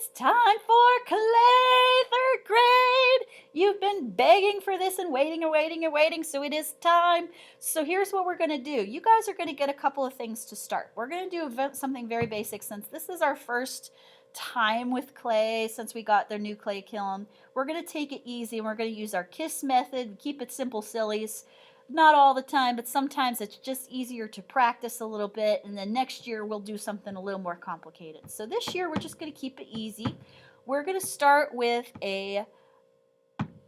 It's time for clay, third grade. You've been begging for this and waiting and waiting and waiting, so it is time. So here's what we're going to do. You guys are going to get a couple of things to start. We're going to do something very basic since this is our first time with clay since we got the new clay kiln. We're going to take it easy and we're going to use our KISS method, keep it simple sillies. Not all the time, but sometimes it's just easier to practice a little bit, and then next year we'll do something a little more complicated. So this year we're just going to keep it easy. We're going to start with a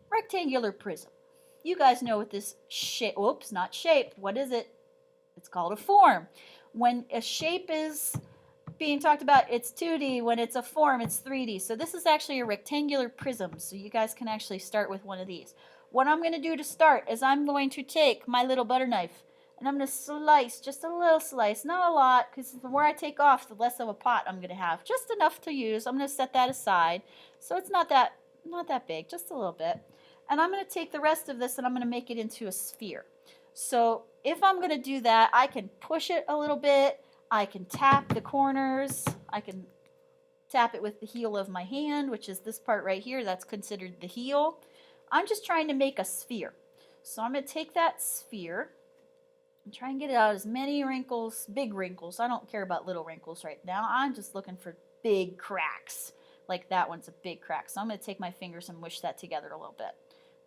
rectangular prism. You guys know what this shape, oops, not shape, what is it? It's called a form. When a shape is being talked about, it's 2D. When it's a form, it's 3D. So this is actually a rectangular prism, so you guys can actually start with one of these. What I'm going to do to start is I'm going to take my little butter knife and I'm going to slice, just a little slice, not a lot, because the more I take off, the less of a pot I'm going to have. Just enough to use. I'm going to set that aside. So it's not that big, just a little bit. And I'm going to take the rest of this and I'm going to make it into a sphere. So if I'm going to do that, I can push it a little bit. I can tap the corners. I can tap it with the heel of my hand, which is this part right here. That's considered the heel. I'm just trying to make a sphere. So I'm going to take that sphere and try and get it out as many wrinkles, big wrinkles. I don't care about little wrinkles right now. I'm just looking for big cracks. Like that one's a big crack. So I'm going to take my fingers and mush that together a little bit.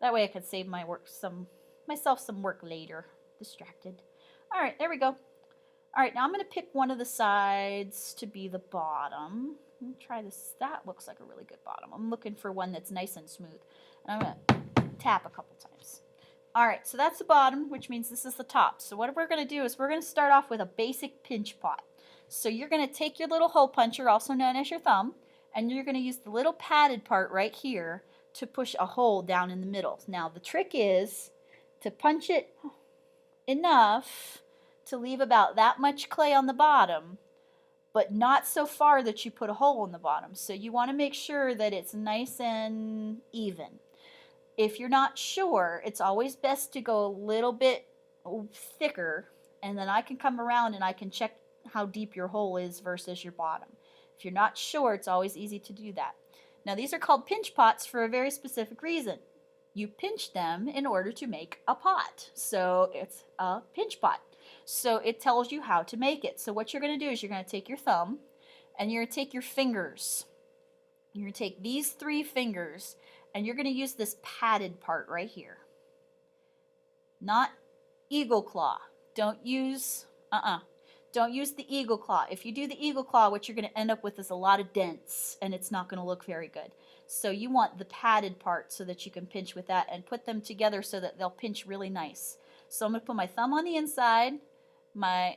That way I can save myself some work later. Distracted. All right, there we go. All right, now I'm going to pick one of the sides to be the bottom. Let me try this. That looks like a really good bottom. I'm looking for one that's nice and smooth. And I'm going to tap a couple times. All right, so that's the bottom, which means this is the top. So what we're going to do is we're going to start off with a basic pinch pot. So you're going to take your little hole puncher, also known as your thumb, and you're going to use the little padded part right here to push a hole down in the middle. Now the trick is to punch it enough to leave about that much clay on the bottom, but not so far that you put a hole in the bottom. So you want to make sure that it's nice and even. If you're not sure, it's always best to go a little bit thicker, and then I can come around and I can check how deep your hole is versus your bottom. If you're not sure, it's always easy to do that. Now these are called pinch pots for a very specific reason. You pinch them in order to make a pot. So it's a pinch pot. So it tells you how to make it. So what you're going to do is you're going to take your thumb and you're going to take your fingers. You're going to take these 3 fingers and you're going to use this padded part right here. Not eagle claw. Don't use the eagle claw. If you do the eagle claw, what you're going to end up with is a lot of dents and it's not going to look very good. So you want the padded part so that you can pinch with that and put them together so that they'll pinch really nice. So I'm going to put my thumb on the inside, my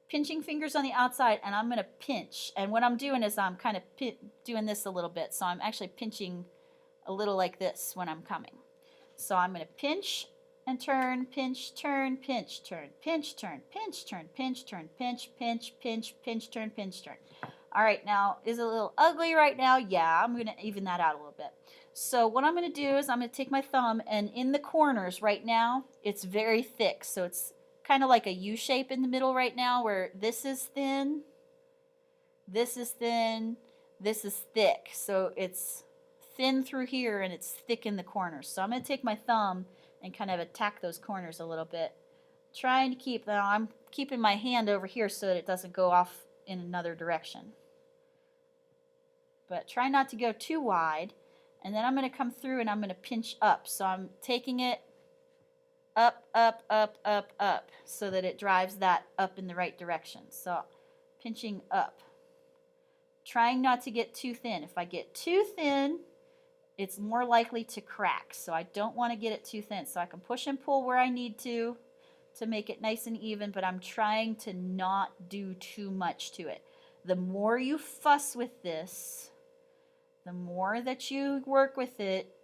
pinching fingers on the outside, and I'm going to pinch. And what I'm doing is I'm kind of doing this a little bit. So I'm actually pinching a little like this when I'm coming. So I'm going to pinch and turn, pinch, turn, pinch, turn, pinch, turn, pinch, turn, pinch, turn, pinch, pinch, pinch, pinch, turn, pinch, turn. All right, now, is it a little ugly right now? Yeah, I'm going to even that out a little bit. So what I'm going to do is I'm going to take my thumb, and in the corners right now, it's very thick. So it's kind of like a U shape in the middle right now where this is thin, this is thin, this is thick. So it's thin through here and it's thick in the corners. So I'm going to take my thumb and kind of attack those corners a little bit. Trying to keep, now I'm keeping my hand over here so that it doesn't go off in another direction. But try not to go too wide. And then I'm going to come through and I'm going to pinch up. So I'm taking it up, up, up, up, up, so that it drives that up in the right direction. So pinching up. Trying not to get too thin. If I get too thin, it's more likely to crack. So I don't want to get it too thin. So I can push and pull where I need to make it nice and even, but I'm trying to not do too much to it. The more you fuss with this, the more that you work with it,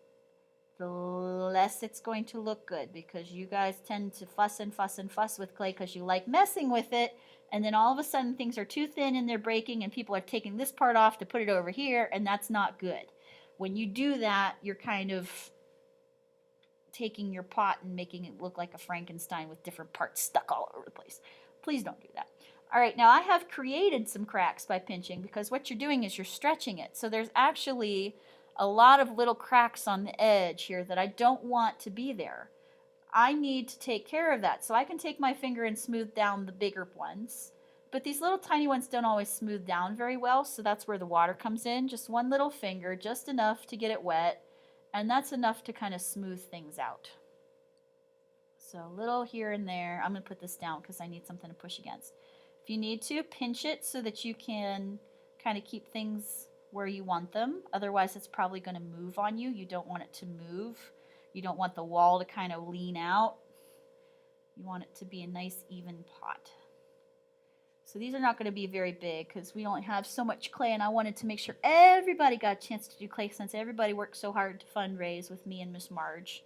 the less it's going to look good, because you guys tend to fuss and fuss and fuss with clay because you like messing with it, and then all of a sudden things are too thin and they're breaking and people are taking this part off to put it over here, and that's not good. When you do that, you're kind of taking your pot and making it look like a Frankenstein with different parts stuck all over the place. Please don't do that. All right, now I have created some cracks by pinching because what you're doing is you're stretching it. So there's actually a lot of little cracks on the edge here that I don't want to be there. I need to take care of that. So I can take my finger and smooth down the bigger ones. But these little tiny ones don't always smooth down very well, so that's where the water comes in. Just one little finger, just enough to get it wet, and that's enough to kind of smooth things out. So a little here and there. I'm going to put this down because I need something to push against. If you need to, pinch it so that you can kind of keep things where you want them. Otherwise, it's probably going to move on you. You don't want it to move. You don't want the wall to kind of lean out. You want it to be a nice even pot. So these are not going to be very big because we only have so much clay, and I wanted to make sure everybody got a chance to do clay since everybody worked so hard to fundraise with me and Miss Marge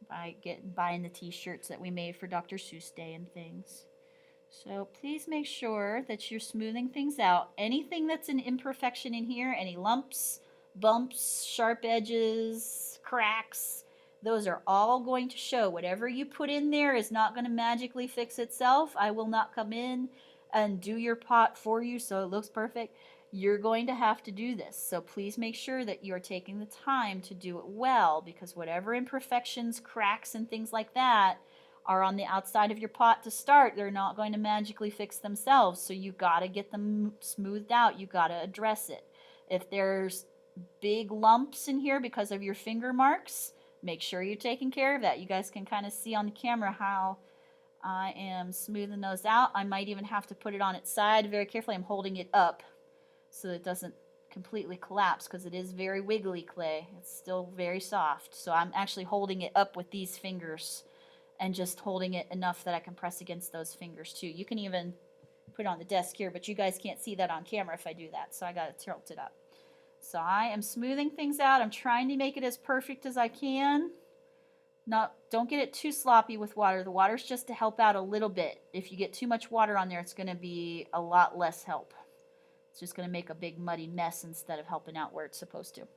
by buying the t-shirts that we made for Dr. Seuss Day and things. So please make sure that you're smoothing things out. Anything that's an imperfection in here, any lumps, bumps, sharp edges, cracks, those are all going to show. Whatever you put in there is not going to magically fix itself. I will not come in and do your pot for you so it looks perfect. You're going to have to do this. So please make sure that you are taking the time to do it well, because whatever imperfections, cracks, and things like that are on the outside of your pot to start, they're not going to magically fix themselves. So you got to get them smoothed out. You got to address it. If there's big lumps in here because of your finger marks, make sure you're taking care of that. You guys can kind of see on the camera how I am smoothing those out. I might even have to put it on its side very carefully. I'm holding it up so that it doesn't completely collapse because it is very wiggly clay. It's still very soft. So I'm actually holding it up with these fingers and just holding it enough that I can press against those fingers too. You can even put it on the desk here, but you guys can't see that on camera if I do that, so I got to tilt it up. So I am smoothing things out. I'm trying to make it as perfect as I can. Don't get it too sloppy with water. The water's just to help out a little bit. If you get too much water on there, it's going to be a lot less help. It's just going to make a big muddy mess instead of helping out where it's supposed to.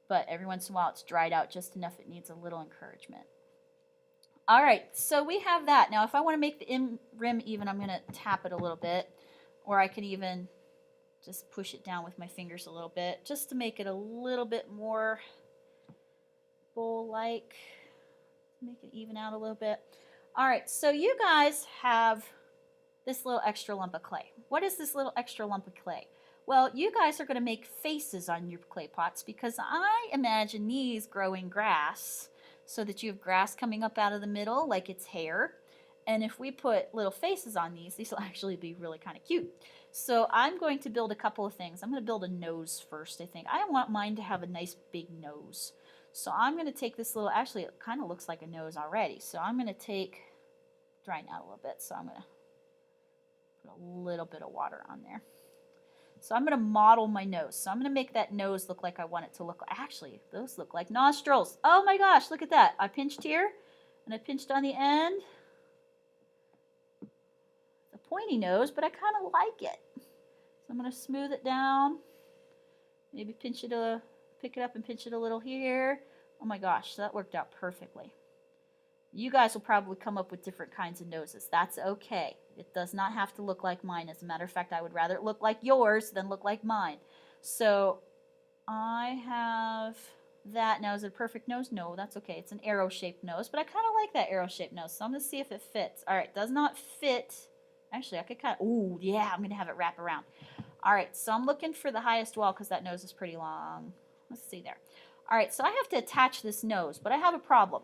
But every once in a while it's dried out just enough it needs a little encouragement. All right, so we have that. Now if I want to make the rim even, I'm going to tap it a little bit, or I could even just push it down with my fingers a little bit just to make it a little bit more bowl-like. Make it even out a little bit. All right, so you guys have this little extra lump of clay. What is this little extra lump of clay? Well, you guys are going to make faces on your clay pots because I imagine these growing grass so that you have grass coming up out of the middle like it's hair. And if we put little faces on these will actually be really kind of cute. So I'm going to build a couple of things. I'm going to build a nose first, I think. I want mine to have a nice big nose. So I'm going to take this little, actually it kind of looks like a nose already. So I'm going to take, drying out a little bit, so I'm going to put a little bit of water on there. So I'm going to model my nose. So I'm going to make that nose look like I want it to look like. Actually, those look like nostrils. Oh my gosh, look at that. I pinched here and I pinched on the end. It's a pointy nose, but I kind of like it. So I'm going to smooth it down. Maybe pinch it pick it up and pinch it a little here. Oh my gosh, that worked out perfectly. You guys will probably come up with different kinds of noses. That's okay. It does not have to look like mine. As a matter of fact, I would rather it look like yours than look like mine. So I have that. Now, is it a perfect nose? No, that's okay. It's an arrow-shaped nose, but I kind of like that arrow-shaped nose. So I'm going to see if it fits. All right, does not fit. Actually, I could kind of, ooh, yeah, I'm going to have it wrap around. All right, so I'm looking for the highest wall because that nose is pretty long. Let's see there. All right, so I have to attach this nose, but I have a problem.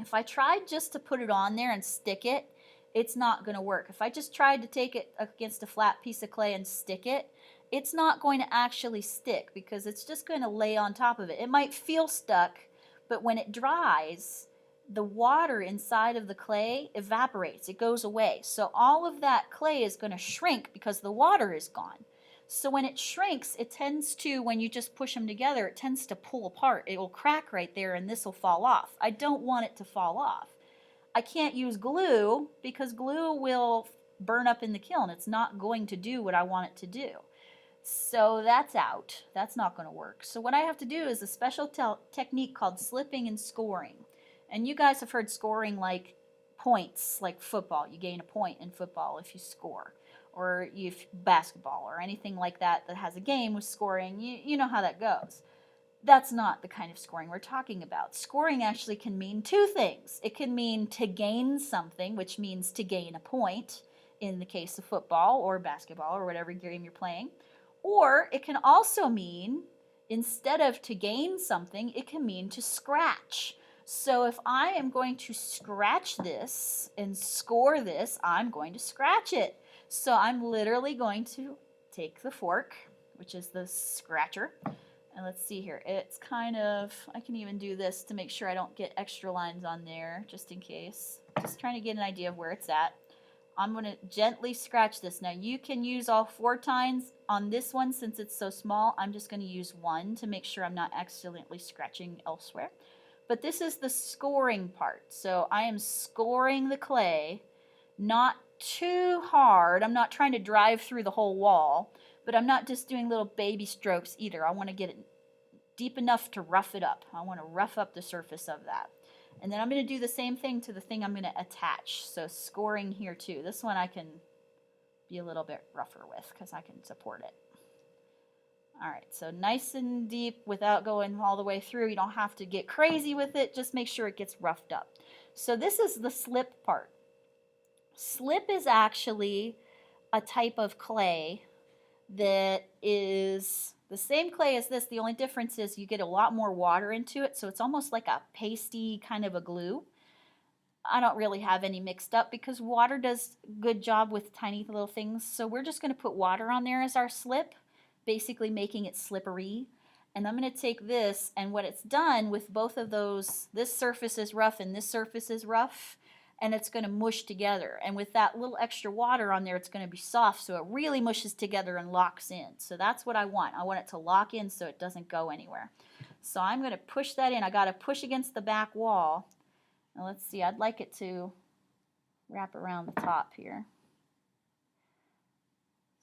If I tried just to put it on there and stick it, it's not going to work. If I just tried to take it against a flat piece of clay and stick it, it's not going to actually stick because it's just going to lay on top of it. It might feel stuck, but when it dries, the water inside of the clay evaporates. It goes away. So all of that clay is going to shrink because the water is gone. So when it shrinks, it tends to, when you just push them together, it tends to pull apart. It will crack right there and this will fall off. I don't want it to fall off. I can't use glue because glue will burn up in the kiln. It's not going to do what I want it to do. So that's out. That's not going to work. So what I have to do is a special technique called slipping and scoring. And you guys have heard scoring like points, like football. You gain a point in football if you score, or if basketball or anything like that that has a game with scoring. You know how that goes. That's not the kind of scoring we're talking about. Scoring actually can mean two things. It can mean to gain something, which means to gain a point in the case of football or basketball or whatever game you're playing. Or it can also mean, instead of to gain something, it can mean to scratch. So if I am going to scratch this and score this, I'm going to scratch it. So I'm literally going to take the fork, which is the scratcher, and let's see here. It's kind of, I can even do this to make sure I don't get extra lines on there, just in case. Just trying to get an idea of where it's at. I'm going to gently scratch this. Now you can use all 4 tines. On this one, since it's so small, I'm just going to use 1 to make sure I'm not accidentally scratching elsewhere. But this is the scoring part. So I am scoring the clay, not too hard. I'm not trying to drive through the whole wall, but I'm not just doing little baby strokes either. I want to get it deep enough to rough it up. I want to rough up the surface of that. And then I'm going to do the same thing to the thing I'm going to attach. So scoring here too. This one I can be a little bit rougher with because I can support it. All right, so nice and deep without going all the way through. You don't have to get crazy with it. Just make sure it gets roughed up. So this is the slip part. Slip is actually a type of clay that is the same clay as this. The only difference is you get a lot more water into it, so it's almost like a pasty kind of a glue. I don't really have any mixed up because water does a good job with tiny little things. So we're just going to put water on there as our slip, basically making it slippery. And I'm going to take this, and what it's done with both of those, this surface is rough and this surface is rough, and it's going to mush together. And with that little extra water on there, it's going to be soft, so it really mushes together and locks in. So that's what I want. I want it to lock in so it doesn't go anywhere. So I'm going to push that in. I got to push against the back wall. Now let's see, I'd like it to wrap around the top here.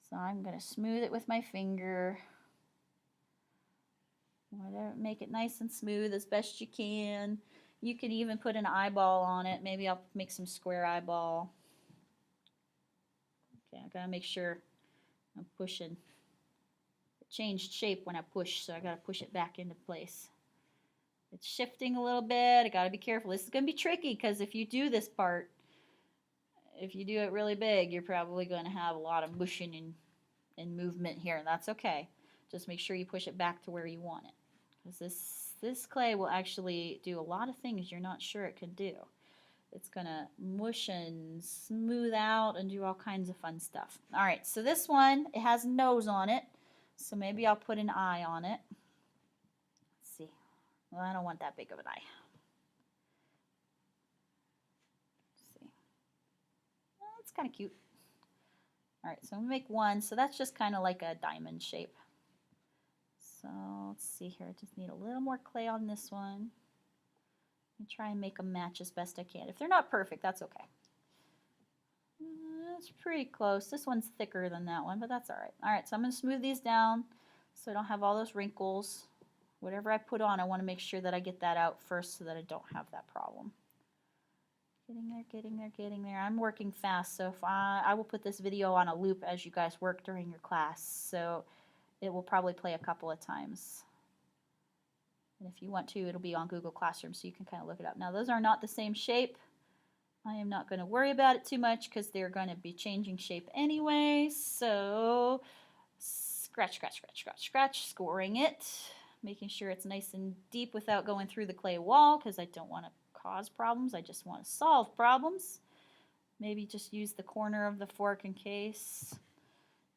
So I'm going to smooth it with my finger. Make it nice and smooth as best you can. You can even put an eyeball on it. Maybe I'll make some square eyeball. Okay, I gotta make sure I'm pushing. It changed shape when I push, so I gotta push it back into place. It's shifting a little bit. I gotta be careful. This is gonna be tricky because if you do this part, if you do it really big, you're probably gonna have a lot of mushing and movement here, and that's okay. Just make sure you push it back to where you want it. Because this clay will actually do a lot of things you're not sure it can do. It's going to mush and smooth out and do all kinds of fun stuff. All right, so this one, it has a nose on it, so maybe I'll put an eye on it. Let's see. Well, I don't want that big of an eye. Let's see. Well, it's kind of cute. All right, so I'm going to make one. So that's just kind of like a diamond shape. So let's see here. I just need a little more clay on this one. And try and make them match as best I can. If they're not perfect, that's okay. That's pretty close. This one's thicker than that one, but that's all right. All right, so I'm going to smooth these down so I don't have all those wrinkles. Whatever I put on, I want to make sure that I get that out first so that I don't have that problem. Getting there, getting there, getting there. I'm working fast, so if I will put this video on a loop as you guys work during your class. So it will probably play a couple of times. And if you want to, it'll be on Google Classroom, so you can kind of look it up. Now, those are not the same shape. I am not going to worry about it too much because they're going to be changing shape anyway. So scratch, scratch, scratch, scratch, scratch, scoring it, making sure it's nice and deep without going through the clay wall because I don't want to cause problems. I just want to solve problems. Maybe just use the corner of the fork in case.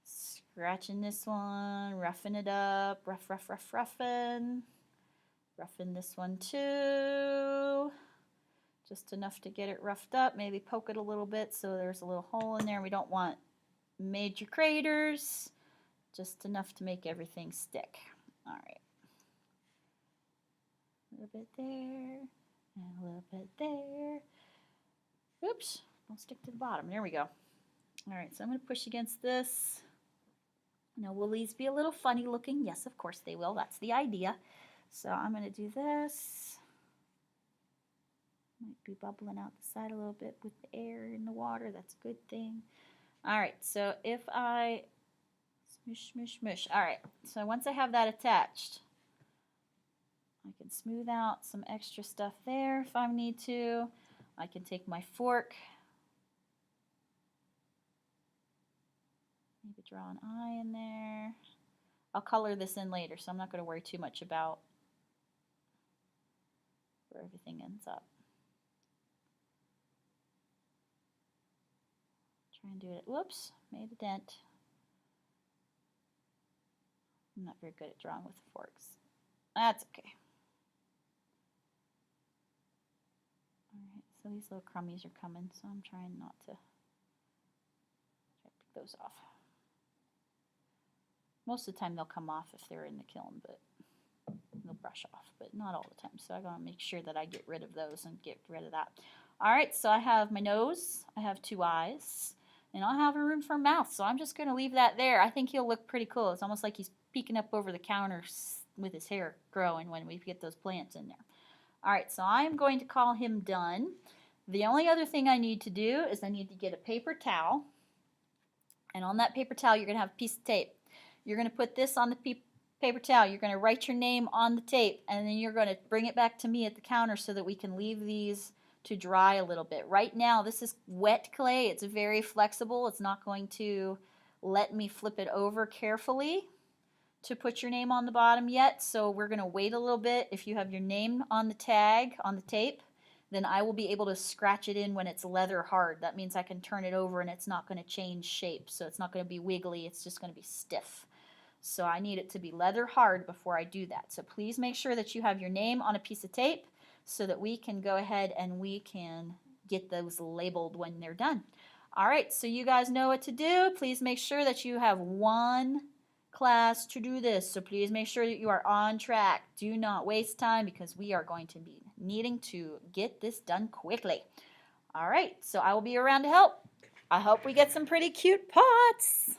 Scratching this one, roughing it up, rough, rough, rough, roughing. Roughing this one too. Just enough to get it roughed up. Maybe poke it a little bit so there's a little hole in there. We don't want major craters. Just enough to make everything stick. All right. A little bit there and a little bit there. Oops, don't stick to the bottom. There we go. All right, so I'm going to push against this. Now, will these be a little funny looking? Yes, of course they will. That's the idea. So I'm going to do this. Might be bubbling out the side a little bit with the air in the water. That's a good thing. All right, so if I smush, smush, smush. All right, so once I have that attached, I can smooth out some extra stuff there if I need to. I can take my fork, maybe draw an eye in there. I'll color this in later, so I'm not going to worry too much about where everything ends up. Try and do it. Whoops, made a dent. I'm not very good at drawing with the forks. That's okay. Alright, so these little crummies are coming, so I'm trying not to try to pick those off. Most of the time they'll come off if they're in the kiln, but they'll brush off, but not all the time. So I gotta make sure that I get rid of those and get rid of that. Alright, so I have my nose, I have 2 eyes, and I'll have a room for a mouth, so I'm just gonna leave that there. I think he'll look pretty cool. It's almost like he's peeking up over the counter with his hair growing when we get those plants in there. Alright, so I'm going to call him done. The only other thing I need to do is I need to get a paper towel, and on that paper towel you're going to have a piece of tape. You're going to put this on the paper towel, you're going to write your name on the tape, and then you're going to bring it back to me at the counter so that we can leave these to dry a little bit. Right now this is wet clay, it's very flexible, it's not going to let me flip it over carefully to put your name on the bottom yet, so we're going to wait a little bit. If you have your name on the tag, on the tape, then I will be able to scratch it in when it's leather hard. That means I can turn it over and it's not going to change shape, so it's not going to be wiggly, it's just going to be stiff. So I need it to be leather hard before I do that. So please make sure that you have your name on a piece of tape so that we can go ahead and we can get those labeled when they're done. All right, so you guys know what to do. Please make sure that you have one class to do this, so please make sure that you are on track. Do not waste time because we are going to be needing to get this done quickly. All right, so I will be around to help. I hope we get some pretty cute pots.